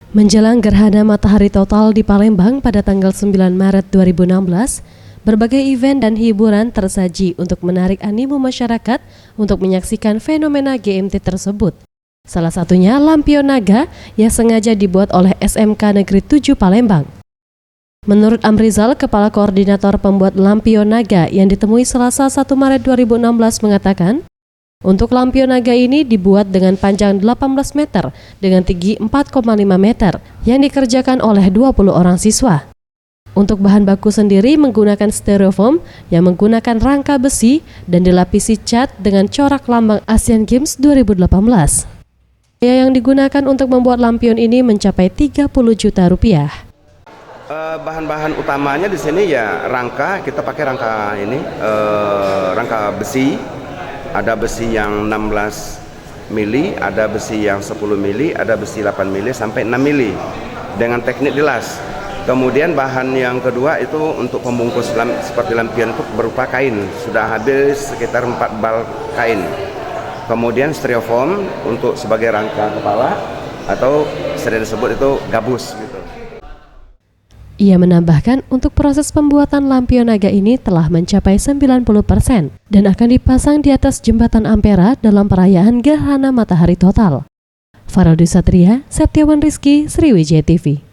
Menjelang gerhana matahari total di Palembang pada tanggal 9 Maret 2016, berbagai event dan hiburan tersaji untuk menarik animo masyarakat untuk menyaksikan fenomena GMT tersebut. Salah satunya lampion naga yang sengaja dibuat oleh SMK Negeri 7 Palembang. Menurut Amrizal, Kepala Koordinator Pembuat Lampion Naga yang ditemui Selasa 1 Maret 2016 mengatakan, untuk lampion naga ini dibuat dengan panjang 18 meter dengan tinggi 4,5 meter yang dikerjakan oleh 20 orang siswa. Untuk bahan baku sendiri menggunakan styrofoam yang menggunakan rangka besi dan dilapisi cat dengan corak lambang Asian Games 2018. Biaya yang digunakan untuk membuat lampion ini mencapai 30 juta rupiah. Bahan-bahan utamanya di sini ya rangka, kita pakai rangka ini, rangka besi. Ada besi yang 16 mili, ada besi yang 10 mili, ada besi 8 mili sampai 6 mili dengan teknik dilas. Kemudian bahan yang kedua itu untuk pembungkus seperti lampion itu berupa kain. Sudah habis sekitar 4 bal kain. Kemudian styrofoam untuk sebagai rangka kepala atau sering disebut itu gabus gitu. Ia menambahkan untuk proses pembuatan lampion naga ini telah mencapai 90% dan akan dipasang di atas jembatan Ampera dalam perayaan gerhana matahari total. Farodi Satria, Septiawan Rizky, Sriwijaya TV.